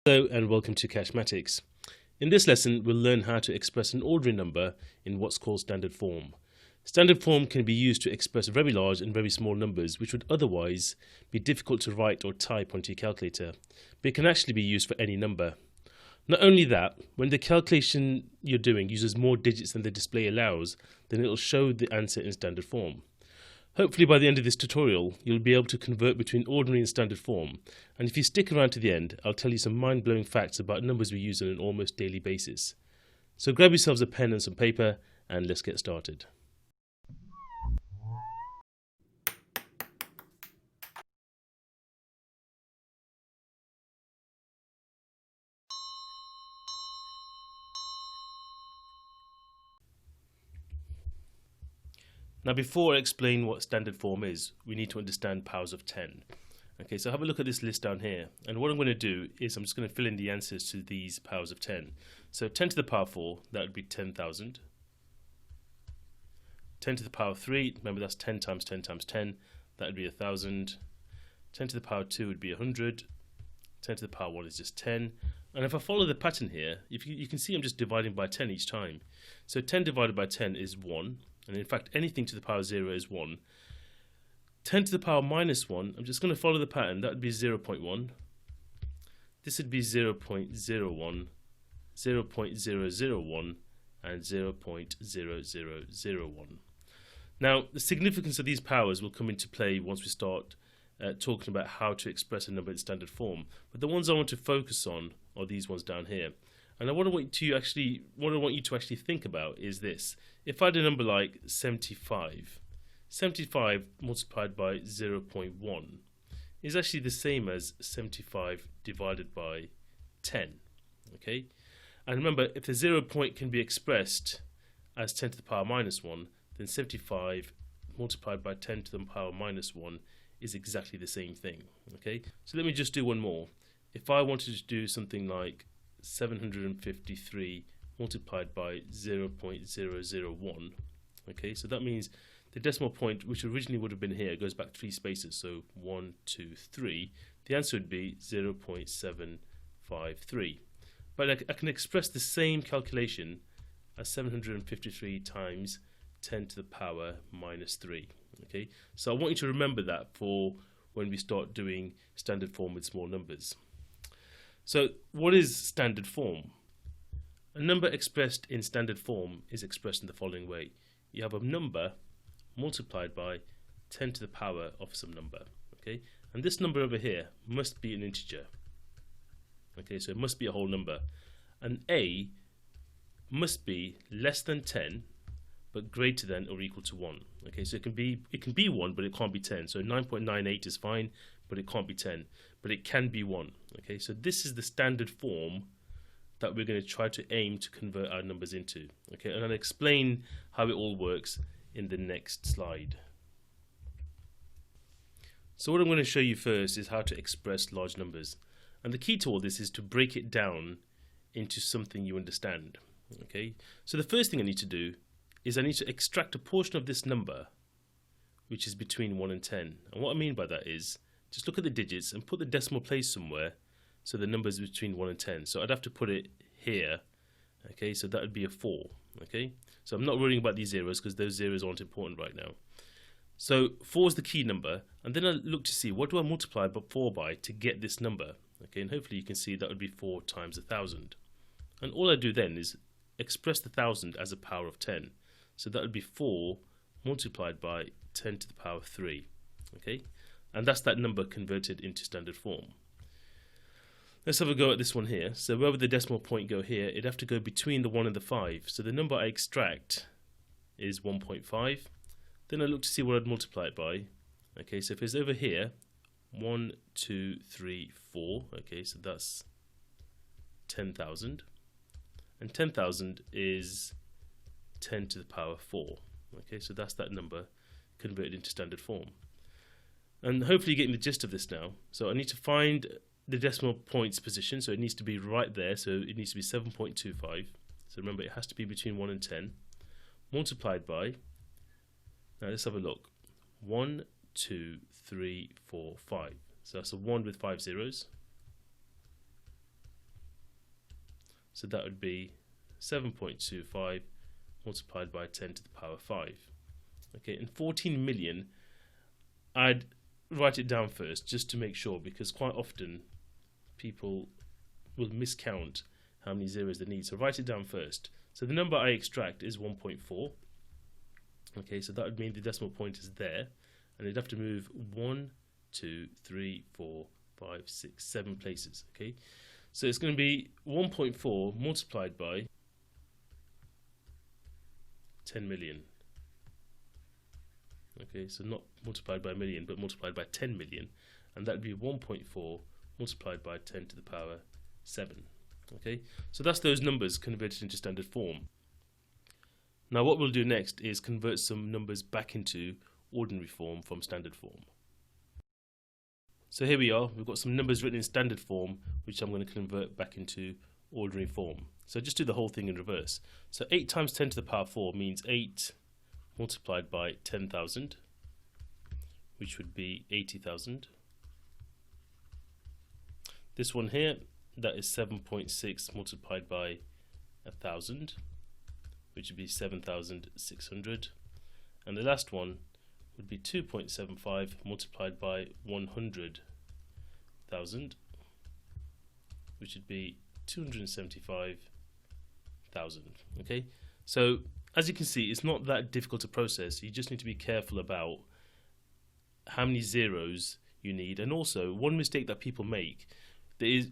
Hello and welcome to Cashmatics. In this lesson, we'll learn how to express an ordinary number in what's called standard form. Standard form can be used to express very large and very small numbers, which would otherwise be difficult to write or type onto your calculator, but it can actually be used for any number. Not only that, when the calculation you're doing uses more digits than the display allows, then it'll show the answer in standard form. Hopefully by the end of this tutorial, you'll be able to convert between ordinary and standard form. And if you stick around to the end, I'll tell you some mind-blowing facts about numbers we use on an almost daily basis. So grab yourselves a pen and some paper, and let's get started. Now before I explain what standard form is, we need to understand powers of 10. Okay, so have a look at this list down here, and what I'm going to do is I'm just going to fill in the answers to these powers of 10. So 10 to the power 4, that would be 10,000. 10 to the power 3, remember that's 10 times 10 times 10, that would be 1,000. 10 to the power 2 would be 100. 10 to the power 1 is just 10. And if I follow the pattern here, if you can see I'm just dividing by 10 each time. So 10 divided by 10 is 1. And in fact, anything to the power 0 is 1. 10 to the power minus 1, I'm just going to follow the pattern. That would be 0.1. This would be 0.01, 0.001, and 0.0001. Now, the significance of these powers will come into play once we start talking about how to express a number in standard form. But the ones I want to focus on are these ones down here. And what I want you to actually think about is this. If I had a number like 75, 75 multiplied by 0.1 is actually the same as 75 divided by 10. Okay? And remember, if the 0 point can be expressed as 10 to the power minus 1, then 75 multiplied by 10 to the power minus 1 is exactly the same thing. Okay? So let me just do one more. If I wanted to do something like 753 multiplied by 0.001. Okay, so that means the decimal point, which originally would have been here, goes back 3 spaces, so 1, 2, 3. The answer would be 0.753. But I can express the same calculation as 753 times 10 to the power minus 3. Okay, so I want you to remember that for when we start doing standard form with small numbers. So what is standard form? A number expressed in standard form is expressed in the following way. You have a number multiplied by 10 to the power of some number. Okay, and this number over here must be an integer. Okay, so it must be a whole number. And a must be less than 10 but greater than or equal to 1. Okay, so it can be 1 but it can't be 10. So 9.98 is fine, but it can't be 10, but it can be 1. Okay, so this is the standard form that we're going to try to aim to convert our numbers into. Okay, and I'll explain how it all works in the next slide. So what I'm going to show you first is how to express large numbers. And the key to all this is to break it down into something you understand. Okay, so the first thing I need to do is I need to extract a portion of this number which is between 1 and 10. And what I mean by that is just look at the digits and put the decimal place somewhere so the number is between 1 and 10. So I'd have to put it here. Okay, so that would be a 4. Okay, so I'm not worrying about these zeros because those zeros aren't important right now. So 4 is the key number, and then I look to see what do I multiply 4 by to get this number. Okay, and hopefully you can see that would be 4 times 1,000. And all I do then is express the 1,000 as a power of 10. So that would be 4 multiplied by 10 to the power 3. Okay, and that's that number converted into standard form. Let's have a go at this one here. So where would the decimal point go here? It'd have to go between the 1 and the 5. So the number I extract is 1.5. Then I look to see what I'd multiply it by. Okay, so if it's over here, 1, 2, 3, 4. Okay, so that's 10,000. And 10,000 is 10 to the power 4. Okay, so that's that number converted into standard form. And hopefully you're getting the gist of this now. So I need to find the decimal point's position, so it needs to be right there, so it needs to be 7.25. So remember, it has to be between 1 and 10, multiplied by, now let's have a look, 1, 2, 3, 4, 5. So that's a 1 with 5 zeros. So that would be 7.25 multiplied by 10 to the power 5. Okay, and 14 million, I'd write it down first just to make sure, because quite often people will miscount how many zeros they need. So write it down first. So the number I extract is 1.4. Okay, so that would mean the decimal point is there, and you'd have to move 1, 2, 3, 4, 5, 6, 7 places. Okay, so it's going to be 1.4 multiplied by 10 million. Okay, so not multiplied by a million, but multiplied by 10 million, and that would be 1.4 multiplied by 10 to the power 7. Okay, so that's those numbers converted into standard form. Now what we'll do next is convert some numbers back into ordinary form from standard form. So here we are, we've got some numbers written in standard form which I'm going to convert back into ordinary form. So just do the whole thing in reverse. So 8 times 10 to the power 4 means 8 multiplied by 10,000, which would be 80,000. This one here, that is 7.6 multiplied by 1,000, which would be 7,600. And the last one would be 2.75 multiplied by 100,000, which would be 275,000. Okay, so as you can see, it's not that difficult to process. You just need to be careful about how many zeros you need. And also, one mistake that people make is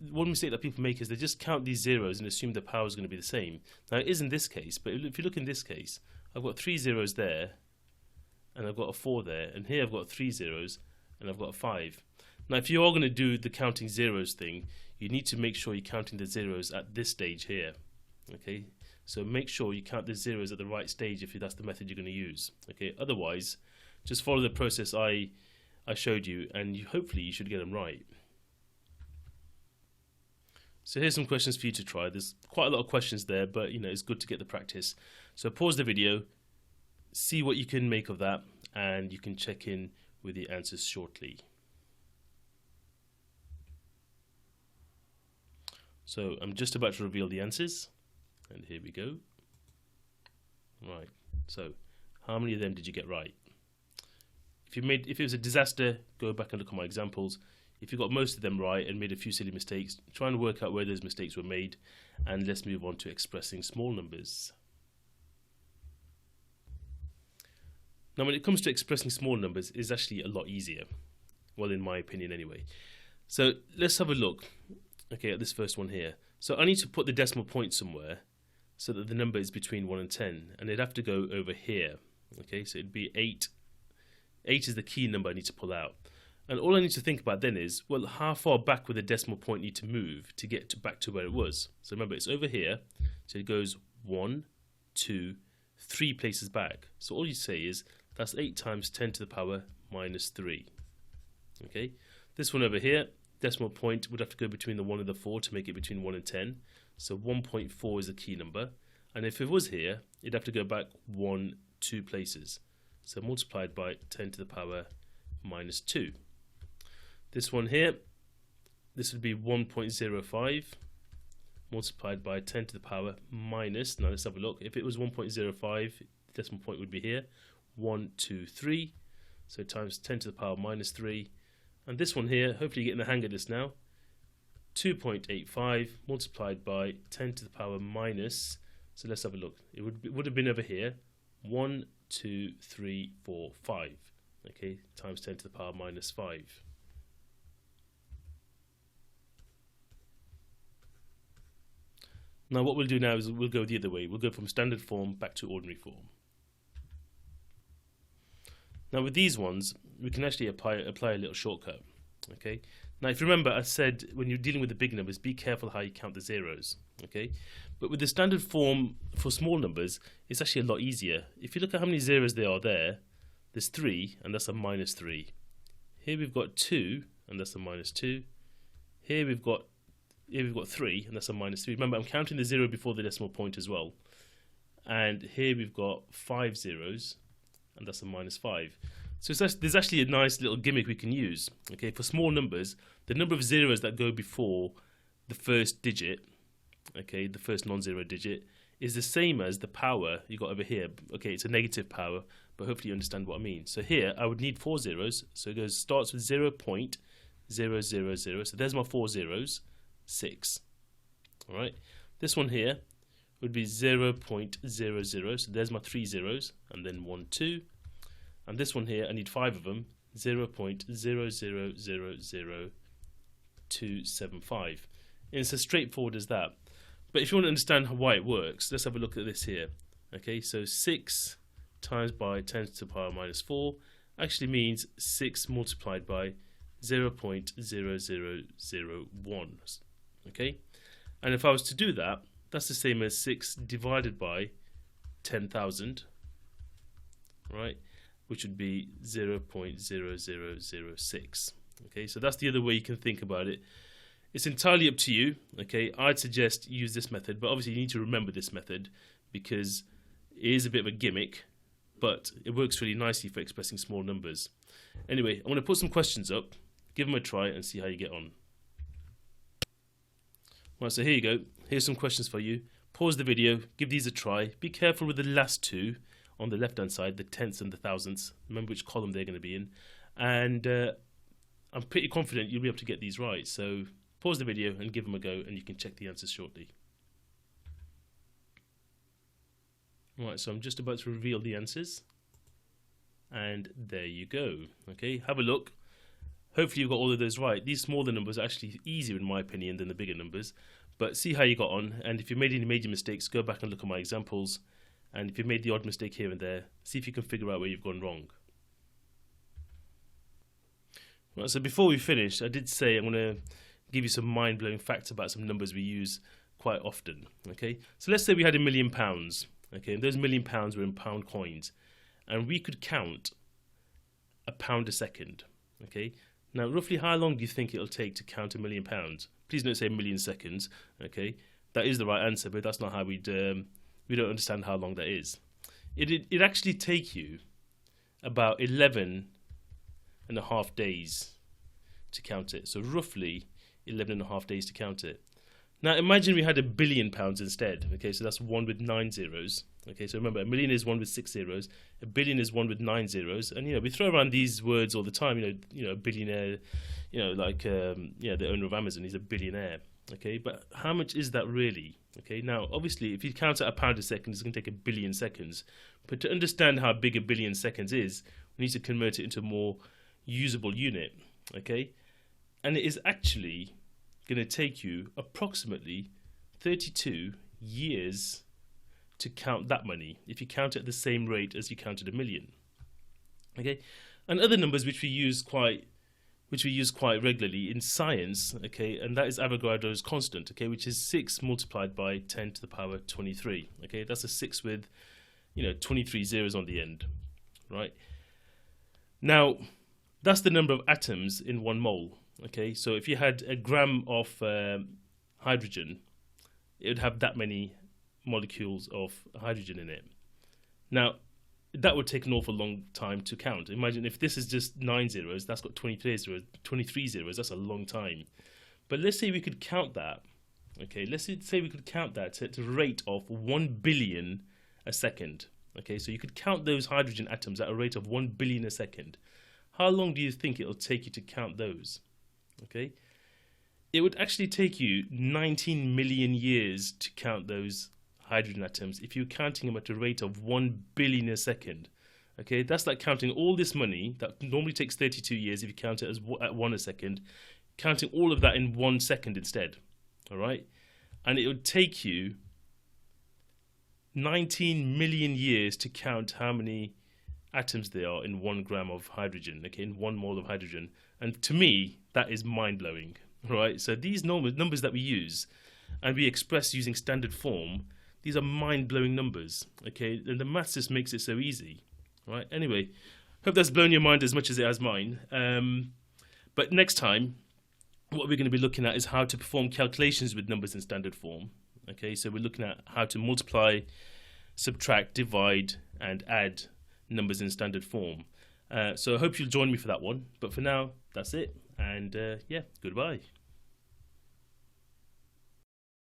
they just count these zeros and assume the power is going to be the same. Now it is in this case, but if you look in this case, I've got 3 zeros there, and I've got a 4 there, and here I've got 3 zeros, and I've got a 5. Now if you are going to do the counting zeros thing, you need to make sure you're counting the zeros at this stage here. Okay, so make sure you count the zeros at the right stage if that's the method you're going to use. Okay, otherwise, just follow the process I showed you, and hopefully you should get them right. So here's some questions for you to try. There's quite a lot of questions there, but it's good to get the practice. So pause the video, see what you can make of that, and you can check in with the answers shortly. So I'm just about to reveal the answers, and here we go. Right, so how many of them did you get right? If it was a disaster, go back and look at my examples. If you got most of them right and made a few silly mistakes, try and work out where those mistakes were made, and let's move on to expressing small numbers. Now when it comes to expressing small numbers, it's actually a lot easier. Well, in my opinion anyway. So let's have a look, okay, at this first one here. So I need to put the decimal point somewhere so that the number is between 1 and 10, and it'd have to go over here. Okay, so it'd be 8. 8 is the key number I need to pull out. And all I need to think about then is, well, how far back would the decimal point need to move to get back to where it was? So remember, it's over here, so it goes 1, 2, 3 places back. So all you say is, that's 8 times 10 to the power minus 3. Okay, this one over here, decimal point would have to go between the 1 and the 4 to make it between 1 and 10. So 1.4 is the key number. And if it was here, it'd have to go back 1, 2 places. So multiplied by 10 to the power minus 2. This one here, this would be 1.05 multiplied by 10 to the power minus, now let's have a look, if it was 1.05, the decimal point would be here, 1, 2, 3, so times 10 to the power minus 3, and this one here, hopefully you're getting the hang of this now, 2.85 multiplied by 10 to the power minus, so let's have a look, it would have been over here, 1, 2, 3, 4, 5, okay, times 10 to the power minus 5. Now what we'll do now is we'll go the other way. We'll go from standard form back to ordinary form. Now with these ones, we can actually apply a little shortcut. Okay. Now if you remember, I said when you're dealing with the big numbers, be careful how you count the zeros. Okay. But with the standard form for small numbers, it's actually a lot easier. If you look at how many zeros there are there, there's 3, and that's a minus 3. Here we've got 2, and that's a minus 2. Here we've got 3, and that's a minus 3. Remember, I'm counting the 0 before the decimal point as well. And here we've got 5 zeros, and that's a minus 5. So there's actually a nice little gimmick we can use. Okay, for small numbers, the number of zeros that go before the first digit okay, the first non-zero digit, is the same as the power you got over here. Okay, it's a negative power, but hopefully you understand what I mean. So here I would need 4 zeros. So it starts with 0.000. So there's my 4 zeros, 6. All right. This one here would be 0.00. So there's my 3 zeros, and then 1, 2. And this one here, I need 5 of them, 0.0000275. And it's as straightforward as that. But if you want to understand why it works, let's have a look at this here. Okay, so 6 times by 10 to the power minus 4 actually means 6 multiplied by 0.0001. Okay, and if I was to do that, that's the same as 6 divided by 10,000, right? Which would be 0.0006. Okay, so that's the other way you can think about it. It's entirely up to you. Okay, I'd suggest use this method, but obviously you need to remember this method because it is a bit of a gimmick, but it works really nicely for expressing small numbers. Anyway, I'm going to put some questions up, give them a try and see how you get on. Right, so here you go. Here's some questions for you. Pause the video, give these a try. Be careful with the last two on the left hand side, the tenths and the thousandths. Remember which column they're going to be in. And I'm pretty confident you'll be able to get these right. So pause the video and give them a go, and you can check the answers shortly. Right, so I'm just about to reveal the answers. And there you go. Okay, have a look. Hopefully you've got all of those right. These smaller numbers are actually easier in my opinion than the bigger numbers. But see how you got on, and if you made any major mistakes, go back and look at my examples. And if you made the odd mistake here and there, see if you can figure out where you've gone wrong. Right, so before we finish, I did say I'm going to give you some mind-blowing facts about some numbers we use quite often. Okay, so let's say we had £1 million. Okay, and those £1 million were in pound coins, and we could count £1 a second. Okay, now roughly how long do you think it'll take to count £1 million? Please don't say 1,000,000 seconds. Okay, that is the right answer, but that's not how we don't understand how long that is. It'd actually take you about 11.5 days to count it. So roughly 11.5 days to count it. Now imagine we had £1 billion instead. Okay, so that's 1 with 9 zeros. Okay, so remember, 1 million is 1 with 6 zeros. A billion is 1 with 9 zeros. And we throw around these words all the time. A billionaire. The owner of Amazon, he's a billionaire. Okay, but how much is that really? Okay, now obviously if you count at £1 a second, it's going to take 1 billion seconds. But to understand how big 1 billion seconds is, we need to convert it into a more usable unit. Okay, and it is actually going to take you approximately 32 years to count that money if you count it at the same rate as you counted 1 million. Okay, and other numbers which we use quite regularly in science, okay, and that is Avogadro's constant, okay, which is 6 multiplied by 10 to the power 23. Okay, that's a 6 with 23 zeros on the end, right? Now that's the number of atoms in 1 mole. Okay, so if you had a gram of hydrogen, it would have that many molecules of hydrogen in it. Now that would take an awful long time to count. Imagine if this is just 9 zeros, that's got 23 zeros, that's a long time. But let's say we could count that. Okay, let's say we could count that at a rate of 1 billion a second. Okay, so you could count those hydrogen atoms at a rate of 1 billion a second. How long do you think it'll take you to count those? Okay, it would actually take you 19 million years to count those hydrogen atoms if you're counting them at a rate of 1 billion a second. Okay, that's like counting all this money that normally takes 32 years if you count it as at 1 a second, counting all of that in 1 second instead. All right, and it would take you 19 million years to count how many atoms there are in 1 gram of hydrogen, okay, in 1 mole of hydrogen. And to me, that is mind-blowing, right? So these numbers that we use and we express using standard form, these are mind-blowing numbers, okay? And the maths just makes it so easy, right? Anyway, hope that's blown your mind as much as it has mine. But next time, what we're going to be looking at is how to perform calculations with numbers in standard form, okay? So we're looking at how to multiply, subtract, divide, and add numbers in standard form. So I hope you'll join me for that one. But for now, that's it. And yeah, goodbye.